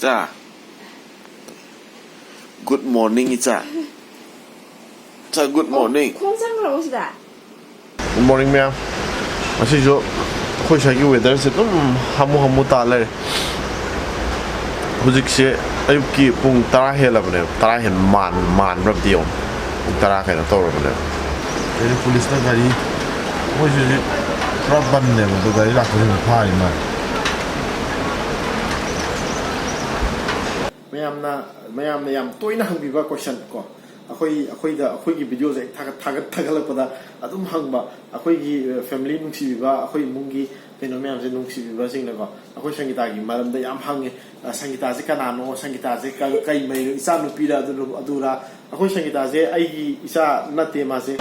Cha. Good morning, Cha. Cha, good morning. Good morning, ma'am. I see you. Who shall you weather? Said, hamu tale. Who's it? Say, I keep pung tara hell of them. Tara hen man, rub the on. Tara can a tower of them. The police not very. What is it? Rub them, the very lack of pie, man. mayam toina hangbiba question ko akoi da akoi gi video je thagalakpada adum hangba akoi gi family nungsibiba akoi mungi keno mayam je nungsibiba sing na ko akoi Sangeeta gi maram da yam hange Sangeeta je kanano Sangeeta je kai mai isa nupi da adura akoi Sangeeta je ai gi isa nate ma je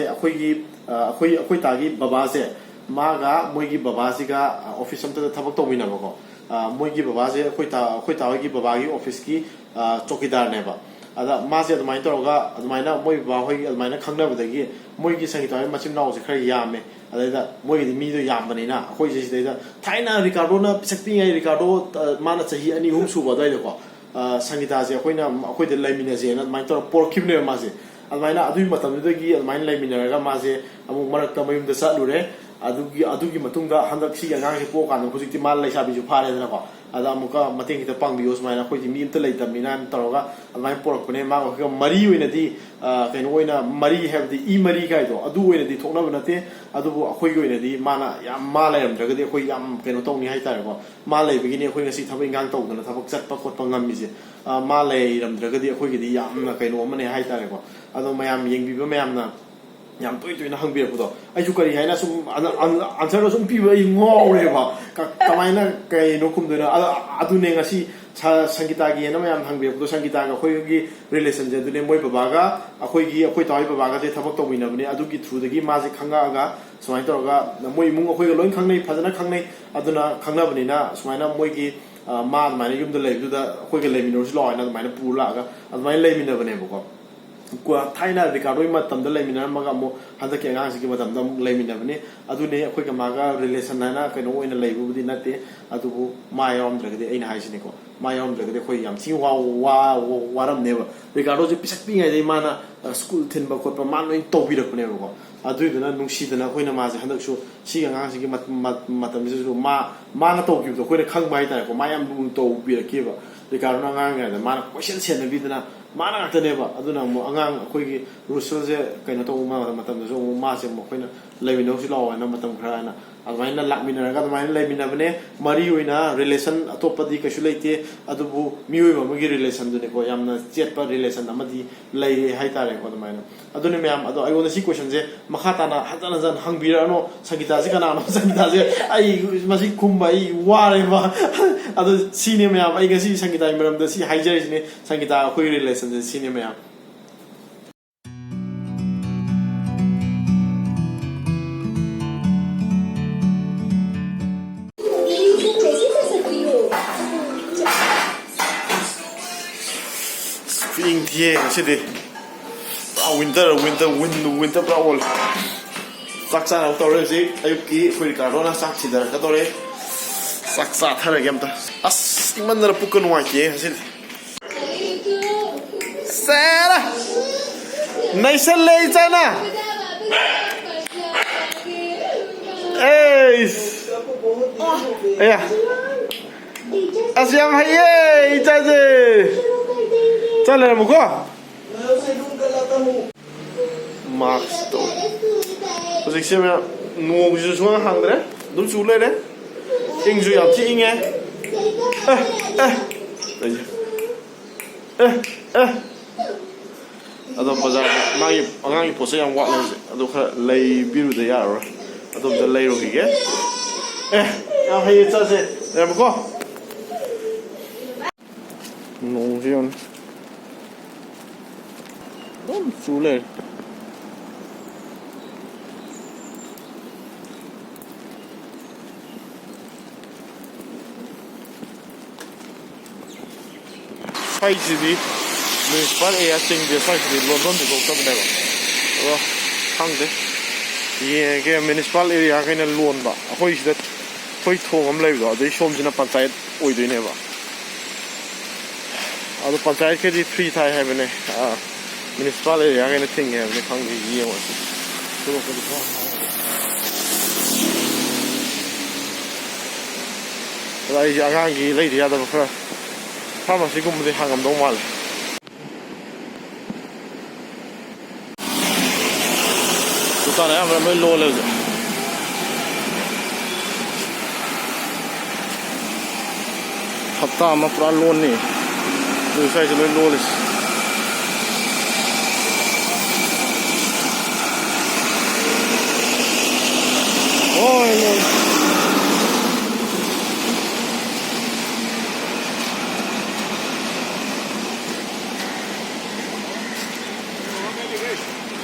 akoi ta gi baba je ma ga moi gi baba ji ga office am ta thabak to mina ko moigi baba je khoi ta gi baba gi office ki chokidar ne ba ada ma je admai to ga admai na moi baba hoi admai na khangna ba gi moi gi Sangeeta machim naw je khar yame ada da moi gi mi do yam bani na khoi je de da thaina Ricardo na pisakpi ngai Ricardo mana chahi ani hum su ba dai ko Sangeeta je khoi de laimina je na admai to por khibne ma je admai na adui matam de gi admai laimina ga ma je amu marak ta mayum da sa lure adugi matungda handak si yang ngi po kan hojikti mal lai sabi ju phare na ko ada amuka mateng kita pang bios mai na khoi mi imta lai tamina toroga amai porok pune ma ko mari oina di kain oina mari have the e mari kai do adu oina di thokna banate adu bu khoi oina di mana yam ma lai ram daga di khoi yam kaino tong ni hai tar ko ma lai bigini khoi ngasi thabai ngang tong na thabak chat pa khot pa ngam mi je ma lai ram daga di khoi gi di yam na kaino mane hai tar ko adu mayam yeng bi ba mayam na yam toy na hang bi ko ai ju kari haina sum answer sum pi ba ngo re ba kamai na kai no kum dena adu ne ngasi Sangeeta gi na mayam hang bi ko Sangeeta ga khoi gi relation je dune moi baba ga akhoi tai baba ga de thabak to wina bne adu gi through de gi ma je khanga ga sumai to ga moi mung akhoi ga loin khangnei phajana khangnei aduna khangna bni na sumai na moi gi ma mai yum de lei du da akhoi ga lei minor si loi na mai na pu la ga admai lei min bne ko kwa thaina Ricardo ma tam da laimina ma ga mo handa ke ngang sigi matam dam laimina bani adu ne akhoi ka ma ga relation na ka no oina laibu budi nate adu bu mayam drag de aina haisine ko mayam drag de khoi yam chi waram ne ba Ricardo je pisak pi ngai de mana school thin ba ko pa man no to bi rak ne ko adu de na nungsi de na khoi na ma je handak su si ga ngang sigi matam je su ma na to ki to khoi na khang mai ta ko mayam bu to bi rak ki ba Ricardo na ngang ga ma question sen na bi de na mana ngata ne ba aduna mo angang khoi gi rusul je kaina to ma matam so ma se mo khoina leimino si law na matam khara na admai na lakmina ga admai na leimina bane mari hoina relation atopadi ka shuleite adubu mioi ma gi relation dune ko yamna chet pa relation amadi lei hai tare ko admai na adune myam ado ai wona si question je makhata na hadana jan hangbira no Sangeeta je kana no Sangeeta je ai masi kumbai ware ba ado sine myam ai ga si Sangeeta maram da si haijare ne Sangeeta khoi relation the cinema. Spring here, city. Winter problem. Saksa out already. Ayuki for Ricardo na saksi dar katore. Saksa thara gamta. As iman na pukon wa ke city. Sarah, nice and late, Anna. Hey, yeah. As young hey, it's a tell him go. Max, was ik zeg maar, nu is het zo hangen, doen ze hoe leden? Ing zo ja, tien ado bazar mai angang pose yang wat lang ado kha lei biru de yaro ado de lei ro ge ya hai cha se ya mo ko no jion don sule hai ji di municipal area singdo di London di ko ka ba ro hang de ye ge municipal area ka na lon ba khoi sida khoi thong am lai do de som jina panchayat oi doi ne ba ꯑꯗꯣ ꯄꯟꯆꯥꯌꯠꯀꯗꯤ free ꯊꯥꯏ ꯍꯥꯏꯕꯅꯦ municipal ꯑꯦꯔꯤꯌꯥꯒꯩꯅ ꯊꯤꯡꯉꯦ ꯍꯥꯏꯕꯅꯦ ꯈꯪꯗꯦ ꯌꯦꯡꯉꯨꯔꯁꯤ ꯊꯣꯛꯂꯛꯄꯗꯤ ꯈꯔ ꯑꯗ ꯑꯩꯁꯦ ꯑꯉꯥꯡꯒꯤ ꯂꯩꯗ ꯌꯥꯗꯕ ꯈꯔ ꯐꯥꯔꯃꯥꯁꯤꯒꯨꯝꯕꯗꯤ ꯍꯥꯡꯉꯝꯗꯧ ꯃꯥꯜꯂꯦ ꯗꯨꯀꯥꯟ ꯑꯌꯥꯝꯕꯅ ꯂꯣꯏ ꯂꯣꯜꯂꯦ ꯍꯧꯖꯤꯛ ꯍꯞꯇꯥ ꯑꯃ ꯄꯨꯔꯥ ꯂꯣꯟꯅꯤ ꯑꯗꯨ ꯁ꯭ꯋꯥꯏꯁꯦ ꯂꯣꯏ ꯂꯣꯜꯂꯤꯁꯤ ꯍꯣꯏ ꯂꯣꯜ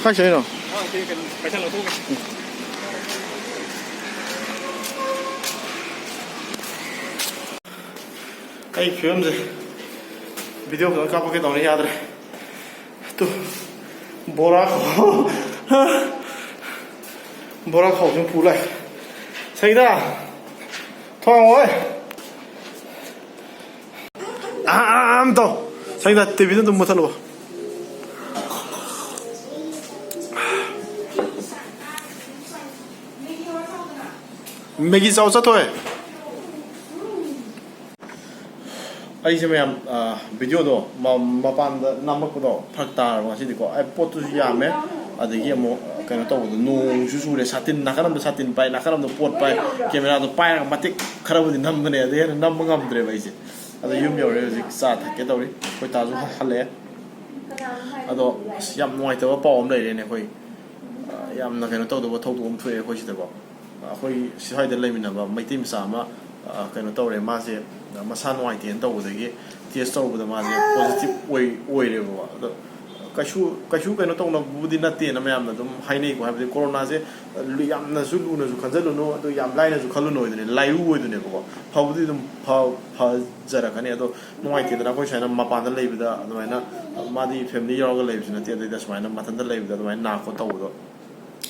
ꯀꯥꯏ ꯆꯠꯂꯤꯅꯣ ꯑꯩ ꯐꯤꯕꯝꯁꯦ ꯚꯤꯗꯤꯑꯣ ꯈꯛꯇꯪ ꯀꯥꯞꯄꯛꯀꯦ ꯇꯧꯅꯤ ꯌꯥꯗ꯭ꯔꯦ ꯇꯨ ꯕꯣꯔꯥ ꯕꯣꯔꯥ ꯈꯥꯎꯁꯨ ꯄꯨ ꯂꯥꯛꯑꯦ ꯁꯪꯒꯤꯇꯥ ꯊꯣꯡꯉꯣꯏ ꯇꯧ ꯁꯪꯒꯤꯇꯥ ꯇꯤꯚꯤꯗꯣ ꯑꯗꯨꯝ ꯃꯨꯠꯊꯠꯂꯣ ꯃꯦꯒꯤ ꯆꯥꯎ ꯆꯠꯊꯣꯛꯑꯦ ꯑꯩꯁꯦ ꯃꯌꯥꯝ ꯚꯤꯗꯤꯑꯣꯗꯣ ꯃꯄꯥꯟꯗ ꯅꯝꯃꯛꯄꯗꯣ ꯐꯔꯛ ꯇꯥꯔꯕ ꯉꯁꯤꯗꯤꯀꯣ ꯑꯩ ꯄꯣꯠꯇꯨꯁꯨ ꯌꯥꯝꯃꯦ ꯑꯗꯒꯤ ꯑꯃꯨꯛ ꯀꯩꯅꯣ ꯇꯧꯕꯗꯣ ꯅꯣꯡꯁꯨ ꯆꯨꯔꯦ ꯁꯥꯇꯤꯟ ꯅꯥꯀꯟ ꯑꯃꯗ ꯁꯥꯇꯤꯟ ꯄꯥꯏ ꯅꯥꯀꯟ ꯑꯃꯗ ꯄꯣꯠ ꯄꯥꯏ ꯀꯦꯃꯦꯔꯥꯗꯣ ꯄꯥꯏꯔꯒ ꯃꯇꯦꯛ ꯈꯔꯕꯨꯗꯤ ꯅꯝꯕꯅꯦ ꯑꯗꯩ ꯍꯦꯟꯅ ꯅꯝꯕ ꯉꯝꯗ꯭ꯔꯦꯕ ꯑꯩꯁꯦ ꯑꯗꯣ ꯌꯨꯝ ꯌꯧꯔꯦ ꯍꯧꯖꯤꯛ ꯆꯥ ꯊꯛꯀꯦ ꯇꯧꯔꯤ ꯑꯩꯈꯣꯏ ꯇꯥꯁꯨ ꯍꯜꯂꯛꯑꯦ ꯑꯗꯣ ꯑꯁ ꯌꯥꯝ ꯅꯨꯡꯉꯥꯏꯇꯕ ꯄꯥꯎ ꯑꯃ ꯂꯩꯔꯦꯅꯦ ꯑꯩꯈꯣই ꯌꯥꯝꯅ ꯀꯩꯅꯣ ꯇꯧꯗꯕ ꯊꯧꯗꯣꯛ ꯑꯃ ꯊꯣꯛꯑꯦ ꯑꯩꯈꯣꯏ ꯁꯤꯗꯀꯣ ꯑꯩꯈꯣꯏ ꯁ꯭ꯋꯥꯏꯗ ꯂꯩꯃꯤꯟꯅꯕ ꯃꯩꯇꯩ ꯃꯆꯥ ꯑꯃ ꯀꯩꯅꯣ ꯇꯧꯔꯦ ꯃꯥꯁꯦ ꯃꯁꯥ ꯅꯨꯡꯉꯥꯏꯇꯦꯅ ꯇꯧꯕꯗꯒꯤ ꯇꯦꯁ ꯇꯧꯔꯨꯕꯗ ꯃꯥꯁꯦ ꯄꯣꯖꯤꯇꯤꯚ ꯑꯣꯏꯔꯦꯕꯀꯣ ꯑꯗꯣ ꯀꯩꯁꯨ ꯀꯩꯅꯣ ꯇꯧꯅꯕꯕꯨꯗꯤ ꯅꯠꯇꯦꯅ ꯃꯌꯥꯝꯅ ꯑꯗꯨꯝ ꯍꯥꯏꯅꯩꯀꯣ ꯍꯥꯏꯕꯗꯤ ꯀꯣꯔꯣꯅꯥꯁꯦ ꯌꯥꯝꯅꯁꯨ ꯂꯨꯅꯁꯨ ꯈꯟꯖꯜꯂꯨꯅꯨ ꯑꯗꯨ ꯌꯥꯝ ꯂꯥꯏꯅꯁꯨ ꯈꯜꯂꯨꯅꯨ ꯑꯣꯏꯗꯣꯏꯅꯦ ꯂꯥꯏꯔꯨ ꯑꯣꯏꯗꯣꯏꯅꯦꯕꯀꯣ ꯐꯕꯨꯗꯤ ꯑꯗꯨꯝ ꯐꯖꯔꯛꯀꯅꯤ ꯑꯗꯣ ꯅꯨꯡꯉꯥꯏꯇꯦꯗꯅ ꯑꯩꯈꯣꯏ ꯁꯨꯃꯥꯏꯅ ꯃꯄꯥꯟꯗ ꯂꯩꯕꯗ ꯑꯗꯨꯃꯥꯏꯅ ꯃꯥꯗꯤ ꯐꯦꯃꯤꯂꯤ ꯌꯥꯎꯔꯒ ꯂꯩꯕꯁꯨ ꯅꯠꯇꯦ ꯑꯗꯩꯗ ꯁꯨꯃꯥꯏꯅ ꯃꯊꯟꯇ ꯂꯩꯕꯗ ꯑꯗꯨꯃꯥꯏꯅ ꯅꯥꯀꯣ ꯇꯧꯕꯗꯣ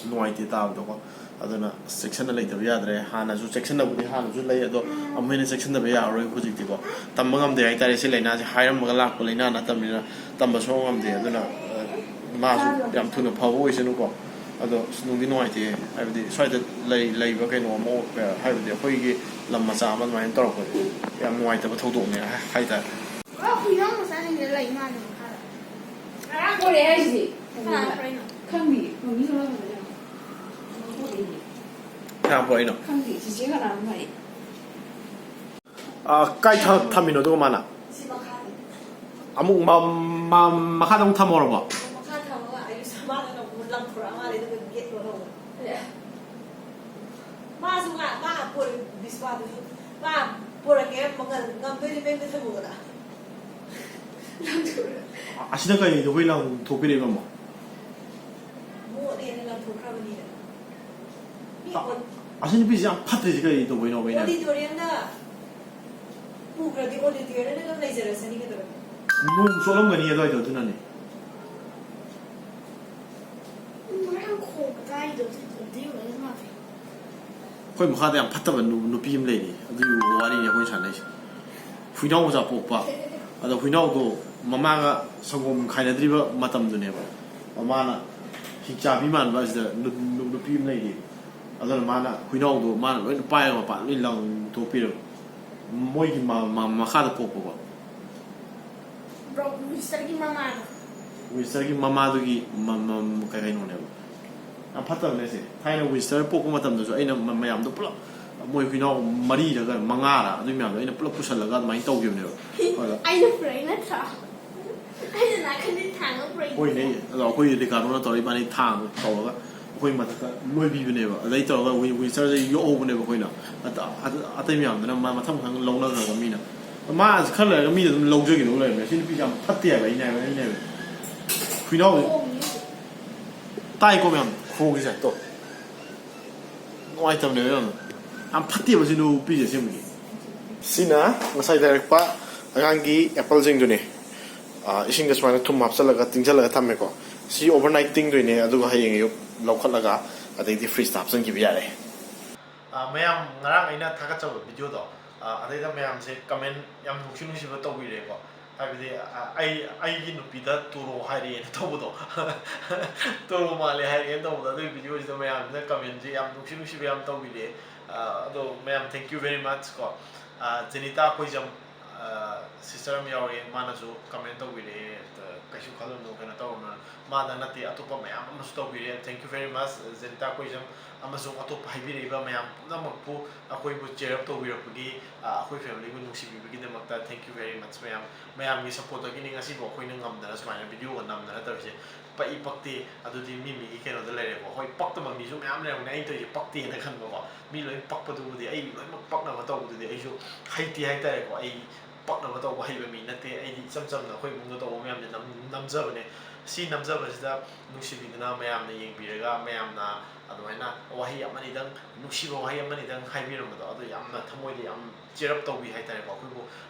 ꯅꯨꯡꯉꯥꯏꯇꯦ ꯇꯥꯕꯗꯣꯀꯣ ꯑꯗꯨꯅ ꯆꯦꯛꯁꯤꯟꯅ ꯂꯩꯇꯕ ꯌꯥꯗ꯭ꯔꯦ ꯍꯥꯟꯅꯁꯨ ꯆꯦꯛꯁꯤꯟꯅꯕꯨꯗꯤ ꯍꯥꯟꯅꯁꯨ ꯂꯩ ꯑꯗꯣ ꯑꯃꯨꯛ ꯍꯦꯟꯅ ꯆꯦꯛꯁꯤꯟꯅꯕ ꯌꯥꯔꯔꯣꯏ ꯍꯧꯖꯤꯛꯇꯤꯀꯣ ꯇꯝꯕ ꯉꯝꯗꯦ ꯍꯥꯏꯇꯥꯔꯦ ꯁꯤ ꯂꯥꯏꯅꯥꯁꯦ ꯍꯥꯏꯔꯝꯃꯒ ꯂꯥꯛꯄ ꯂꯥꯏꯅꯥ ꯅꯠꯇꯕꯅꯤ나 ꯇꯝꯕ ꯁꯨꯡꯉꯝ ꯉꯝꯗꯦ ꯑꯗꯨꯅ ꯃꯥꯁꯨ ꯌꯥꯝ ꯊꯨꯅ ꯐꯕ ꯑꯣꯏꯁꯅꯨꯀꯣ ꯑꯗꯣ ꯅꯨꯡꯗꯤ ꯅꯨꯡꯉꯥꯏꯇꯦ ꯍꯥꯏꯕꯗꯤ ꯁ꯭ꯋꯥꯏꯗ ꯂꯩꯕ ꯀꯩꯅꯣ ꯑꯃ ꯍꯥꯏꯕꯗꯤ ꯑꯩꯈꯣꯏꯒꯤ ꯂꯝ ꯃꯆꯥ ꯑꯃ ꯑꯗꯨꯃꯥꯏꯅ ꯇꯧꯔꯛꯄꯁꯦ ꯌꯥꯝ ꯅꯨꯡꯉꯥꯏꯇꯕ ꯊꯧꯗꯣꯛꯅꯦ ꯍꯥꯏꯇꯥꯔꯦ ꯍꯨꯏꯅꯥꯎ ꯃꯆꯥꯁꯤꯡꯁꯦ ꯂꯩ ꯃꯥꯜꯂꯦ ꯃꯈꯥꯗ ꯉꯔꯥꯡ ꯄꯣꯔꯛꯑꯦ ꯍꯥꯏꯁꯤꯗꯤ ꯀꯅꯥ ꯄꯣꯔꯛꯏꯅꯣ ꯈꯪꯗꯦ ꯃꯃꯤ ꯊꯣꯛꯂꯛꯄꯗ ꯀꯌꯥꯝ ꯄꯣꯔꯛꯏꯅꯣ ꯈꯪꯗꯦ ꯆꯤꯆꯦ ꯀꯅꯥꯅꯣ ꯄꯣꯔꯛꯏ ꯀꯥꯏ ꯊꯝꯃꯤꯅꯣ ꯑꯗꯨꯒ ꯃꯥꯅ ꯁꯤ ꯃꯈꯥꯗ ꯑꯃꯨꯛ ꯃꯈꯥꯗ ꯑꯃꯨꯛ ꯊꯝꯃꯧꯔꯕꯣ ꯃꯈꯥ ꯊꯝꯃꯒ ꯑꯩ ꯁꯃꯥꯗꯅ ꯑꯃꯨꯛ ꯂꯪꯊꯣꯔꯛꯑ ꯃꯥꯜꯂꯦ ꯑꯗꯨꯒ ꯒꯦꯠ ꯂꯣꯜꯍꯧꯕ ꯃꯥꯁꯨ ꯃꯥ ꯕꯤꯁꯋꯥꯗꯨꯁꯨ ꯃꯥ ꯄꯣꯔꯛꯀꯦ ꯉꯝꯗꯣꯏꯗꯤ ꯃꯌꯨꯝꯗ ꯊꯝꯃꯨꯒꯗ ꯑꯁꯤꯗ ꯀꯩꯗꯣ ꯑꯩꯈꯣই ꯂꯪꯊꯣꯛꯄꯤꯔꯛꯏꯕ ꯑꯃꯨꯛ ꯃꯣꯠꯂꯦꯅ ꯂꯪꯊꯣꯛꯈ꯭ꯔꯕꯅꯤꯅ ꯑꯁꯤ ꯅꯨꯄꯤꯁꯦ ꯌꯥꯝ ꯐꯠꯇ꯭ꯔꯤꯁꯦ ꯀꯔꯤ ꯇꯧꯕꯩꯅꯣ ꯑꯩꯅ ꯑꯣꯗꯤꯇꯣꯔꯤꯌꯝꯗ ꯄꯨꯈ꯭ꯔꯗꯤ ꯑꯣꯗꯤꯇꯣꯔꯤꯌꯝꯗ ꯑꯗꯨꯝ ꯂꯩꯖꯔꯁꯅꯤ ꯀꯩꯗꯧꯔꯒꯦ ꯅꯣꯡ ꯆꯣꯠꯂꯝꯒꯅꯤ ꯑꯗꯨꯋꯥꯏꯗꯣ ꯑꯗꯨꯅꯅꯦ ꯑꯩꯈꯣꯏ ꯃꯈꯥꯗ ꯌꯥꯝ ꯐꯠꯇꯕ ꯅꯨꯄꯤ ꯑꯃ ꯂꯩꯔꯤ ꯑꯗꯨꯒꯤ ꯋꯥꯔꯤꯅꯤ ꯑꯩꯈꯣꯏ ꯁꯥꯟꯅꯩꯁꯦ ꯍꯨꯏꯅꯥꯎ ꯃꯆꯥ ꯄꯣꯛꯄ ꯑꯗꯣ ꯍꯨꯏꯅꯥꯎꯗꯣ ꯃꯃꯥꯒ ꯁꯪꯒꯣꯝ ꯈꯥꯏꯅꯗ꯭ꯔꯤꯕ ꯃꯇꯝꯗꯨꯅꯦꯕ ꯃꯃꯥꯅ ꯍꯤꯡꯆꯥꯕꯤ ꯃꯥꯟꯕ ꯑꯁꯤꯗ ꯅꯨꯄꯤ ꯑꯃ ꯂꯩꯔꯤ ꯑꯗꯨꯅ ꯃꯥꯅ ꯍꯨꯏꯅꯥꯎꯗꯣ ꯃꯥꯅ ꯂꯣꯏꯅ ꯄꯥꯏꯔꯒ ꯃꯄꯥꯟ ꯂꯣꯏ ꯂꯪꯊꯣꯛꯄꯤꯔꯕ ꯃꯣꯏꯒꯤ ꯃꯈꯥꯗ ꯄꯣꯛꯄꯀꯣ ꯋꯤꯟꯁꯇꯔꯒꯤ ꯃꯃꯥꯗꯨꯒꯤ ꯀꯩꯅꯣꯅꯦꯕ ꯌꯥꯝ ꯐꯠꯇꯕꯅꯦ ꯁꯤ ꯊꯥꯏꯅ ꯋꯤꯟꯁꯇꯔ ꯄꯣꯛꯄ ꯃꯇꯝꯗꯁꯨ ꯑꯩꯅ ꯃꯌꯥꯝꯗꯣ ꯄꯨꯂꯞ ꯃꯣꯏ ꯍꯨꯏꯅꯥꯎ ꯃꯔꯤꯔ ꯃꯉꯥꯔ ꯑꯗꯨꯒꯤ ꯃꯌꯥꯝꯗꯣ ꯑꯩꯅ ꯄꯨꯂꯞ ꯄꯨꯁꯜꯂꯒ ꯑꯗꯨꯃꯥꯏꯅ ꯇꯧꯈꯤꯕꯅꯦꯕ ꯑꯩꯅ ꯄꯨꯔꯛꯏ ꯅꯠꯇ꯭ꯔꯥ ꯑꯩꯅ ꯅꯥꯀꯟꯗꯤ ꯊꯥꯡꯉ ꯄꯨꯔꯛꯏ ꯍꯣꯏꯅꯦ ꯑꯗꯣ ꯑꯩꯈꯣꯏ ꯔꯤꯀꯥꯔꯗꯣꯅ ꯇꯧꯔ ꯏꯕꯥꯅꯤ ꯊꯥꯡ ꯇꯧꯔꯒ ꯑꯩꯈꯣꯏ ꯃꯊꯛꯇ ꯂꯣꯏꯕꯤꯕꯅꯦꯕ ꯑꯗꯩ ꯇꯧꯔꯒ ꯋꯤꯟꯁꯇꯔꯁꯦ ꯌꯣꯛꯍꯧꯕꯅꯦꯕ ꯑꯩꯈꯣꯏꯅ ꯑꯇꯩ ꯃꯌꯥꯝꯗꯨꯅ ꯃꯊꯪ ꯃꯊꯪ ꯂꯧꯅꯈ꯭ꯔꯒ ꯃꯤꯅ ꯃꯥ ꯈꯔ ꯂꯩꯔꯒ ꯃꯤꯅ ꯑꯗꯨꯝ ꯂꯧꯖꯈꯤꯗꯧ ꯂꯩꯔꯝꯃꯦ ꯁꯤ ꯅꯨꯄꯤꯁꯦ ꯌꯥꯝ ꯐꯠꯇꯦ ꯍꯥꯏꯕ ꯑꯩꯅ ꯍꯥꯏꯕ ꯍꯨꯏꯅꯥꯎꯁꯦ ꯇꯥꯏꯀꯣ ꯃꯌꯥꯝ ꯈꯣꯡꯉꯤꯁꯦ ꯇꯣ ꯅꯨꯡꯉꯥꯏꯇꯕꯅꯦꯕ ꯌꯥꯝ ꯐꯠꯇꯦꯕ ꯁꯤ ꯅꯨꯄꯤꯁꯦ ꯑꯁꯦꯡꯕꯒꯤ ꯁꯤꯅ ꯉꯁꯥꯏ ꯂꯩꯔꯛꯄ ꯑꯉꯥꯡꯒꯤ ꯑꯦꯄꯜꯁꯤꯡꯗꯨꯅꯦ ꯏꯁꯤꯡꯗ ꯁꯨꯃꯥꯏꯅ ꯊꯨꯝ ꯍꯥꯞꯆꯜꯂꯒ ꯇꯤꯡꯁꯜꯂꯒ ꯊꯝꯃꯦꯀꯣ ꯁꯤ ꯑꯣꯚꯔꯅꯥꯏꯠ ꯇꯤꯡꯗꯣꯏꯅꯦ ꯑꯗꯨꯒ ꯍꯌꯦꯡ ꯑꯌꯨꯛ ꯂꯧꯈꯠꯂꯒ ꯑꯗꯩꯗꯤ ꯐ꯭ꯔꯤꯖꯇ ꯍꯥꯞꯆꯤꯟꯈꯤꯕ ꯌꯥꯔꯦ ꯃꯌꯥꯝ ꯉꯔꯥꯡ ꯑꯩꯅ ꯊꯥꯒꯠꯆꯕ ꯚꯤꯗꯤꯑꯣꯗꯣ ꯑꯗꯩꯗ ꯃꯌꯥꯝꯁꯦ ꯀꯃꯦꯟ ꯌꯥꯝ ꯅꯨꯡꯁꯤꯕ ꯇꯧꯕꯤꯔꯦꯀꯣ ꯍꯥꯏꯕꯗꯤ ꯑꯩꯒꯤ ꯅꯨꯄꯤꯗ ꯇꯨꯔꯣ ꯍꯥꯏꯔꯛꯑꯦꯅ ꯇꯧꯕꯗꯣ ꯇꯨꯔꯣ ꯃꯥꯜꯂꯦ ꯍꯥꯏꯔꯛꯑꯦꯅ ꯇꯧꯕꯗꯣ ꯑꯗꯨꯒꯤ ꯚꯤꯗꯤꯑꯣꯁꯤꯗ ꯃꯌꯥꯝꯁꯤꯅ ꯀꯃꯦꯟꯁꯦ ꯌꯥꯝ ꯅꯨꯡꯁꯤꯕ ꯌꯥꯝ ꯇꯧꯕꯤꯔꯛꯑꯦ ꯑꯗꯣ ꯃꯌꯥꯝ ꯊꯦꯡꯛ ꯌꯨ ꯚꯦꯔꯤ ꯃꯆ ꯀꯣ ꯖꯦꯅꯤꯇꯥ ꯑꯩꯈꯣꯏꯖꯝ ꯁꯤꯁꯇꯔ ꯑꯃ ꯌꯥꯎꯔꯛꯑꯦ ꯃꯥꯅꯁꯨ ꯀꯃꯦꯟ ꯇꯧꯕꯤꯔꯛꯑꯦ ꯀꯩꯁꯨ ꯈꯜꯂꯨꯅꯨ ꯀꯩꯅꯣ ꯇꯧꯔꯨꯅꯨ ꯃꯥꯗ ꯅꯠꯇꯦ ꯑꯇꯣꯞꯄ ꯃꯌꯥꯝ ꯑꯃꯁꯨ ꯇꯧꯕꯤꯔꯛꯑꯦ ꯊꯦꯡꯛ ꯌꯨ ꯚꯦꯔꯤ ꯃꯆ ꯖꯦꯅꯤꯇꯥ ꯑꯩꯈꯣꯏꯖꯝ ꯑꯃꯁꯨꯡ ꯑꯇꯣꯞꯄ ꯍꯥꯏꯕꯤꯔꯛꯏꯕ ꯃꯌꯥꯝ ꯄꯨꯝꯅꯃꯛꯄꯨ ꯑꯩꯈꯣꯏꯕꯨ ꯆꯦꯌꯔ ꯑꯞ ꯇꯧꯕꯤꯔꯛꯄꯒꯤ ꯑꯩꯈꯣꯏ ꯐꯦꯃꯤꯂꯤꯕꯨ ꯅꯨꯡꯁꯤꯕꯤꯕꯒꯤꯗꯃꯛꯇ ꯊꯦꯡꯛ ꯌꯨ ꯚꯦꯔꯤ ꯃꯆ ꯃꯌꯥꯝꯒꯤ ꯁꯞꯄꯣꯔꯠꯇꯒꯤꯅꯤ ꯉꯁꯤꯐꯥꯎ ꯑꯩꯈꯣꯏꯅ ꯉꯝꯗꯅ ꯁꯨꯃꯥꯏꯅ ꯚꯤꯗꯤꯑꯣꯒ ꯅꯝꯗꯅ ꯇꯧꯔꯤꯁꯦ ꯄꯛꯏ ꯄꯛꯇꯦ ꯑꯗꯨꯗꯤ ꯃꯤꯒꯤ ꯀꯩꯅꯣꯗ ꯂꯩꯔꯦꯀꯣ ꯍꯣꯏ ꯄꯛꯇꯕ ꯃꯤꯁꯨ ꯃꯌꯥꯝ ꯂꯩꯔꯝꯒꯅꯤ ꯑꯩꯅ ꯇꯧꯔꯤꯁꯦ ꯄꯛꯇꯦꯅ ꯈꯟꯕꯀꯣ ꯃꯤ ꯂꯣꯏꯅ ꯄꯛꯄꯗꯨꯕꯨꯗꯤ ꯑꯩ ꯂꯣꯏꯅꯃꯛ ꯄꯛꯅꯕ ꯇꯧꯕꯗꯨꯗꯤ ꯑꯩꯁꯨ ꯍꯩꯇꯦ ꯍꯥꯏꯇꯥꯔꯦꯀꯣ ꯑꯩ ꯄꯛꯅꯕ ꯇꯧꯕ ꯍꯩꯕ ꯃꯤ ꯅꯠꯇꯦ ꯑꯩꯗꯤ ꯏꯆꯝ ꯆꯝꯅ ꯑꯩꯈꯣꯏ ꯏꯃꯨꯡꯗ ꯇꯧꯕ ꯃꯌꯥꯝꯁꯦ ꯅꯝꯖꯕꯅꯦ ꯁꯤ ꯅꯝꯖꯕꯁꯤꯗ ꯅꯨꯡꯁꯤꯕꯤꯗꯨꯅ ꯃꯌꯥꯝꯅ ꯌꯦꯡꯕꯤꯔꯒ ꯃꯌꯥꯝꯅ ꯑꯗꯨꯃꯥꯏꯅ ꯋꯥꯍꯩ ꯑꯃꯅꯤꯗꯪ ꯅꯨꯡꯁꯤꯕ ꯋꯥꯍꯩ ꯑꯃꯅꯤꯗꯪ ꯍꯥꯏꯕꯤꯔꯝꯕꯗꯣ ꯑꯗꯨ ꯌꯥꯝꯅ ꯊꯃꯣꯏꯗ ꯌꯥꯝ ꯆꯦꯔꯞ ꯇꯧꯕꯤ ꯍꯥꯏꯇꯥꯔꯦꯀꯣ ꯑꯩꯈꯣꯏꯕꯨ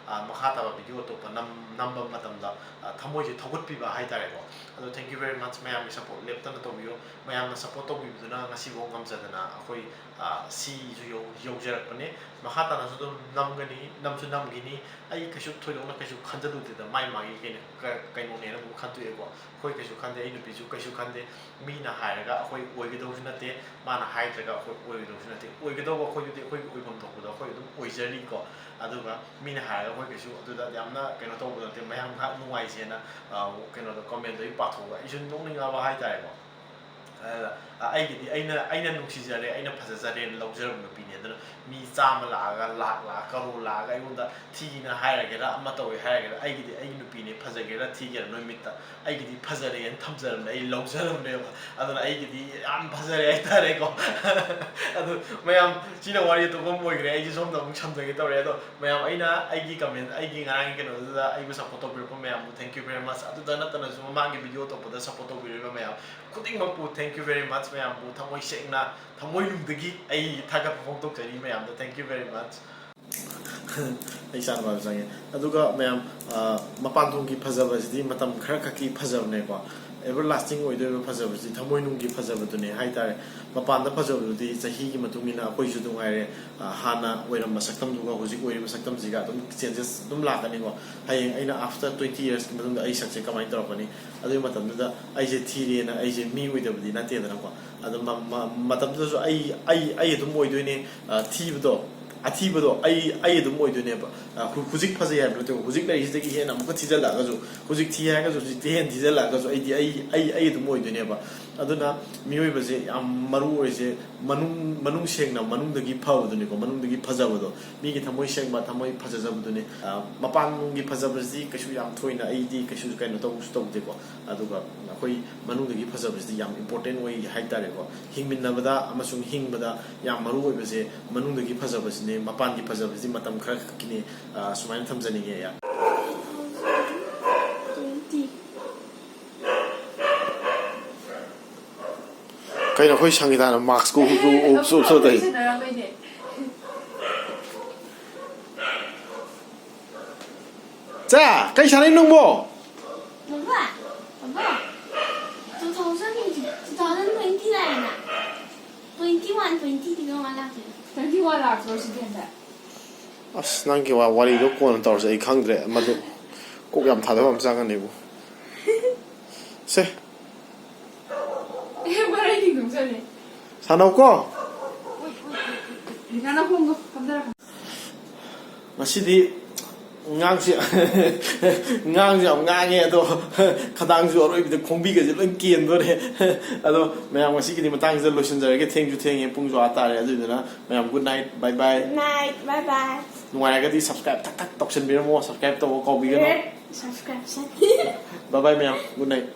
ꯃꯈꯥ ꯇꯥꯕ ꯚꯤꯗꯤꯑꯣ ꯑꯇꯣꯞꯄ ꯅꯝꯕ ꯃꯇꯝꯗ ꯊꯃꯣꯏꯁꯦ ꯊꯧꯒꯠꯄꯤꯕ ꯍꯥꯏꯇꯥꯔꯦꯀꯣ ꯑꯗꯣ ꯊꯦꯡꯛ ꯌꯨ ꯚꯦꯔꯤ ꯃꯆ ꯃꯌꯥꯝꯒꯤ ꯁꯞꯄꯣꯔꯠ ꯂꯦꯞꯇꯅ ꯇꯧꯕꯤꯌꯨ ꯃꯌꯥꯝꯅ ꯁꯞꯄꯣꯔꯠ ꯇꯧꯕꯤꯕꯗꯨꯅ ꯉꯁꯤꯐꯥꯎ ꯉꯝꯖꯗꯅ ꯑꯩꯈꯣꯏ ꯁꯤꯁꯨ ꯌꯧꯖꯔꯛꯄꯅꯦ ꯃꯈꯥ ꯇꯥꯅꯁꯨ ꯑꯗꯨꯝ ꯅꯝꯒꯅꯤ ꯅꯝꯁꯨ ꯅꯝꯈꯤꯅꯤ ꯑꯩ ꯀꯩꯁꯨ ꯊꯣꯏꯗꯣꯛꯅ ꯀꯩꯁꯨ ꯈꯟꯖꯜꯂꯨꯗꯦꯗ ꯃꯥꯒꯤ ꯀꯩꯅꯣꯅꯦꯅ ꯑꯃꯨꯛ ꯈꯟꯇꯣꯛꯑꯦꯀꯣ ꯑꯩꯈꯣꯏꯀꯩꯁꯨ ꯈꯟꯗꯦ ꯑꯩ ꯅꯨꯄꯤꯁꯨ ꯀꯩꯁꯨ ꯈꯟꯗꯦ ꯃꯤꯅ ꯍꯥꯏꯔꯒ ꯑꯩꯈꯣই ꯑꯣꯏꯒꯗꯧꯁꯨ ꯅꯠꯇꯦ ꯃꯥꯅ ꯍꯥꯏꯗ꯭ꯔꯒ ꯑꯩꯈꯣꯏ ꯑꯣꯏꯒꯗꯧꯁꯨ ꯅꯠꯇꯦ ꯑꯣꯏꯒꯗꯧꯕ ꯑꯩꯈꯣꯏꯗꯨꯗꯤ ꯑꯩꯈꯣꯏꯒꯤ ꯑꯣꯏꯐꯝ ꯊꯣꯛꯄꯗꯣ ꯑꯩꯈꯣꯏ ꯑꯗꯨꯝ ꯑꯣꯏꯖꯔꯤꯀꯣ ꯑꯗꯨꯒ ꯃꯤꯅ ꯍꯥꯏꯔꯒ ꯑꯩꯈꯣꯏ ꯀꯩꯁꯨ ꯑꯗꯨꯗ ꯌꯥꯝꯅ ꯀꯩꯅꯣ ꯇꯧꯕ ꯅꯠꯇꯦ ꯃꯌꯥꯝ ꯉꯥꯏꯍꯥꯛ ꯅꯨꯡꯉꯥꯏꯁꯦꯅ ꯀꯩꯅꯣꯗꯣ ꯀꯣꯃꯦꯟꯗꯒꯤ ꯄꯥꯊꯣꯛꯑꯒ ꯑꯩꯁꯨ ꯅꯣꯛꯅꯤꯡꯉꯕ ꯍꯥꯏꯇꯥꯔꯦꯀꯣ ꯑꯩꯒꯤꯗꯤ ꯑꯩꯅ ꯅꯨꯡꯁꯤꯖꯔꯦ ꯑꯩꯅ ꯐꯖꯖꯔꯦꯅ ꯂꯧꯖꯔꯕ ꯅꯨꯄꯤꯅꯦ ꯑꯗꯨꯅ ꯃꯤ 100 ꯂꯥꯛꯑꯒ ꯂꯥꯛ ꯀꯔꯣꯔ ꯂꯥꯛꯑꯒ ꯑꯩꯉꯣꯟꯗ ꯊꯤꯅ ꯍꯥꯏꯔꯒꯦꯔꯥ ꯑꯃ ꯇꯧꯋꯦ ꯍꯥꯏꯔꯒꯦꯔꯥ ꯑꯩꯒꯤꯗꯤ ꯑꯩꯒꯤ ꯅꯨꯄꯤꯅꯦ ꯐꯖꯒꯦꯔꯥ ꯊꯤꯒꯦꯔꯥ ꯅꯣꯏ ꯃꯤꯠꯇ ꯑꯩꯒꯤꯗꯤ ꯐꯖꯔꯦꯅ ꯊꯝꯖꯔꯕꯅꯦ ꯑꯩ ꯂꯧꯖꯔꯕꯅꯦꯕ ꯑꯗꯨꯅ ꯑꯩꯒꯤꯗꯤ ꯌꯥꯝ ꯐꯖꯔꯦ ꯍꯥꯏꯇꯥꯔꯦꯀꯣ ꯑꯗꯨ ꯃꯌꯥꯝ ꯁꯤꯅ ꯋꯥꯔꯤ ꯑꯇꯣꯞꯄ ꯑꯃ ꯑꯣꯏꯈ꯭ꯔꯦ ꯑꯩꯁꯦ ꯁꯣꯝꯗ ꯑꯃꯨꯛ ꯁꯝꯖꯒꯦ ꯇꯧꯔꯦ ꯑꯗꯣ ꯃꯌꯥꯝ ꯑꯩꯅ ꯑꯩꯒꯤ ꯀꯃꯦꯟ ꯑꯩꯒꯤ ꯉꯔꯥꯡꯒꯤ ꯀꯩꯅꯣꯗꯨꯗ ꯑꯩꯕꯨ ꯁꯞꯄꯣꯔꯠ ꯇꯧꯕꯤꯔꯛꯄ ꯃꯌꯥꯝꯕꯨ ꯊꯦꯡꯛ ꯌꯨ ꯚꯦꯔꯤ ꯃꯆ ꯑꯗꯨꯗ ꯅꯠꯇꯅꯁꯨ ꯃꯃꯥꯡꯒꯤ ꯚꯤꯗꯤꯑꯣ ꯑꯇꯣꯞꯄꯗ ꯁꯞꯄꯣꯔꯠ ꯇꯧꯕꯤꯔꯤꯕ ꯃꯌꯥꯝ ꯈꯨꯗꯤꯡꯃꯛꯄꯨ ꯊꯦꯡꯛ ꯌꯨ ꯚꯦꯔꯤ ꯃꯆ ꯃꯌꯥꯝꯕꯨ ꯊꯃꯣꯏ ꯁꯦꯡꯅ ꯊꯃꯣꯏꯅꯨꯡꯗꯒꯤ ꯑꯩ ꯊꯥꯒꯠꯄ ꯐꯣꯡꯗꯣꯛꯆꯔꯤ ꯃꯌꯥꯝꯗ ꯊꯦꯡꯛ ꯌꯨ ꯚꯦꯔꯤ ꯃꯆ ꯑꯩ ꯆꯥꯅꯕ ꯆꯪꯉꯦ ꯑꯗꯨꯒ ꯃꯌꯥꯝ ꯃꯄꯥꯟ ꯊꯣꯡꯒꯤ ꯐꯖꯕꯁꯤꯗꯤ ꯃꯇꯝ ꯈꯔ ꯈꯛꯀꯤ ꯐꯖꯕꯅꯦꯀꯣ ꯑꯦꯚꯔ ꯂꯥꯁꯇꯤꯡ ꯑꯣꯏꯗꯣꯏꯕ ꯐꯖꯕꯁꯤꯗꯤ ꯊꯃꯣꯏꯅꯨꯡꯒꯤ ꯐꯖꯕꯗꯨꯅꯦ ꯍꯥꯏꯇꯥꯔꯦ ꯃꯄꯥꯟꯗ ꯐꯖꯕꯗꯨꯗꯤ ꯆꯍꯤꯒꯤ ꯃꯇꯨꯡ ꯏꯟꯅ ꯑꯩꯈꯣꯏꯁꯨ ꯑꯗꯨꯝ ꯉꯥꯏꯔꯦ ꯍꯥꯟꯅ ꯑꯣꯏꯔꯝꯕ ꯁꯛꯇꯝꯗꯨꯒ ꯍꯧꯖꯤꯛ ꯑꯣꯏꯔꯤꯕ ꯁꯛꯇꯝꯁꯤꯒ ꯑꯗꯨꯝ ꯆꯦꯟꯖꯦꯁ ꯑꯗꯨꯝ ꯂꯥꯛꯀꯅꯤꯀꯣ ꯍꯌꯦꯡ ꯑꯩꯅ ꯑꯥꯐꯇꯔ 20 yearsꯀꯤ ꯃꯇꯨꯡꯗ ꯑꯩ ꯁꯛꯁꯦ ꯀꯃꯥꯏꯅ ꯇꯧꯔꯛꯀꯅꯤ ꯑꯗꯨꯒꯤ ꯃꯇꯝꯗꯨꯗ ꯑꯩꯁꯦ ꯊꯤꯔꯦꯅ ꯑꯩꯁꯦ ꯃꯤ ꯑꯣꯏꯗꯕꯗꯤ ꯅꯠꯇꯦꯗꯅꯀꯣ ꯑꯗꯨ ꯃꯇꯝꯗꯨꯗꯁꯨ ꯑꯩ ꯑꯗꯨꯝ ꯑꯣꯏꯗꯣꯏꯅꯦ ꯊꯤꯕꯗꯣ ꯑꯊꯤꯕꯗꯣ ꯑꯩ ꯑꯗꯨꯝ ꯑꯣꯏꯗꯣꯏꯅꯦꯕ ꯍꯧꯖꯤꯛ ꯐꯖꯩ ꯍꯥꯏꯕ ꯅꯠꯇꯦꯕ ꯍꯧꯖꯤꯛ ꯂꯩꯔꯤꯁꯤꯗꯒꯤ ꯍꯦꯟꯅ ꯑꯃꯨꯛꯀ ꯊꯤꯖꯤꯜꯂꯛꯑꯒꯁꯨ ꯍꯧꯖꯤꯛ ꯊꯤ ꯍꯥꯏꯔꯒꯁꯨ ꯍꯧꯖꯤꯛꯇꯤ ꯍꯦꯟꯅ ꯊꯤꯖꯤꯜꯂꯛꯑꯒꯁꯨ ꯑꯩ ꯑꯗꯨꯝ ꯑꯣꯏꯗꯣꯏꯅꯦꯕ ꯑꯗꯨꯅ ꯃꯤꯑꯣꯏꯕꯁꯦ ꯌꯥꯝ ꯃꯔꯨ ꯑꯣꯏꯁꯦ ꯃꯅꯨꯡ ꯁꯦꯡꯅ ꯃꯅꯨꯡꯗꯒꯤ ꯐꯕꯗꯨꯅꯤꯀꯣ ꯃꯅꯨꯡꯗꯒꯤ ꯐꯖꯕꯗꯣ ꯃꯤꯒꯤ ꯊꯃꯣꯏ ꯁꯦꯡꯕ ꯊꯃꯣꯏ ꯐꯖꯖꯕꯗꯨꯅꯤ ꯃꯄꯥꯟꯒꯤ ꯐꯖꯕꯁꯤꯗꯤ ꯀꯩꯁꯨ ꯌꯥꯝ ꯊꯣꯏꯅ ꯑꯩꯗꯤ ꯀꯩꯁꯨ ꯀꯩꯅꯣ ꯇꯧꯕꯁꯨ ꯇꯧꯗꯦꯀꯣ ꯑꯗꯨꯒ ꯑꯩꯈꯣꯏ ꯃꯅꯨꯡꯗꯒꯤ ꯐꯖꯕꯁꯤꯗꯤ ꯌꯥꯝ ꯏꯝꯄꯣꯔꯇꯦꯟ ꯑꯣꯏ ꯍꯥꯏꯇꯥꯔꯦꯀꯣ ꯍꯤꯡꯃꯤꯟꯅꯕꯗ ꯑꯃꯁꯨꯡ ꯍꯤꯡꯕꯗ ꯌꯥꯝ ꯃꯔꯨ ꯑꯣꯏꯕꯁꯦ ꯃꯅꯨꯡꯗꯒꯤ ꯐꯖꯕꯁꯤꯅꯦ ꯃꯄꯥꯟꯒꯤ ꯐꯖꯕꯁꯤꯗꯤ ꯃꯇꯝ ꯈꯔ ꯈꯛꯀꯤꯅꯤ ꯁꯨꯃꯥꯏꯅ ꯊꯝꯖꯅꯤꯡꯉꯦ ꯀꯩꯅꯣ ꯑꯩꯈꯣꯏ ꯁꯪꯒꯤꯇꯥꯅ ꯃꯥꯛꯁꯀ ꯎꯞꯁꯨ ꯆꯥ ꯀꯩ ꯁꯥꯟꯅꯩ ꯅꯪꯕꯣ Numjba, numjba. 2020 ꯂꯥꯛꯑꯦꯅ 21 22 ꯂꯥꯛꯇꯣꯏꯅꯦ 21 ꯂꯥꯛꯇ꯭ꯔꯣ ꯁꯤꯗꯦꯟꯗ ꯑꯁ ꯅꯪꯒꯤ ꯋꯥꯔꯤꯗꯣ ꯀꯣꯟꯅ ꯇꯧꯔꯁꯦ ꯑꯩ ꯈꯪꯗ꯭ꯔꯦ ꯃꯗꯨ ꯀꯣꯛ ꯌꯥꯝ ꯊꯥꯗꯕ ꯑꯃ ꯆꯪꯒꯅꯦꯕꯨ ꯁꯦ ꯃꯔꯩꯗꯤ ꯅꯨꯡꯖꯅꯦ ꯁꯥꯟꯅꯧꯀꯣ ꯅꯪꯅ ꯈꯣꯡꯗꯣ ꯀꯝꯗꯔ ꯉꯁꯤꯗꯤ ꯉꯥꯡꯁꯦ ꯌꯥꯝ ꯉꯥꯡꯉꯦ ꯑꯗꯣ ꯈꯗꯥꯡꯁꯨ ꯑꯔꯣꯏꯕꯗ ꯈꯣꯡꯕꯤꯒꯁꯦ ꯂꯣꯏ ꯀꯦꯟꯗꯣꯔꯦ ꯑꯗꯣ ꯃꯌꯥꯝ ꯉꯁꯤꯒꯤꯗꯤ ꯃꯇꯥꯡꯁꯤꯗ ꯂꯣꯏꯁꯤꯟꯖꯔꯒꯦ ꯊꯦꯡꯉꯦ ꯄꯨꯡꯁꯨ ꯇꯥꯔꯦ ꯑꯗꯨꯗꯨꯅ ꯃꯌꯥꯝ ꯒꯨꯗ ꯅꯥꯏꯠ ꯕꯥꯏ ꯕꯥꯏ Night, bye bye. ꯅꯨꯡꯉꯥꯏꯔꯒꯗꯤ ꯁꯕꯁꯀ꯭ꯔꯥꯏꯕ ꯊꯛ ꯇꯧꯁꯟꯕꯤꯔꯝꯃꯣ ꯁꯕꯁꯀ꯭ꯔꯥꯏꯕ ꯇꯧꯕ ꯀꯥꯎꯕꯤꯒꯅꯨ Subscribe. ꯕꯥꯏ ꯕꯥꯏ ꯃꯌꯥꯝ ꯒꯨꯗ ꯅꯥꯏꯠ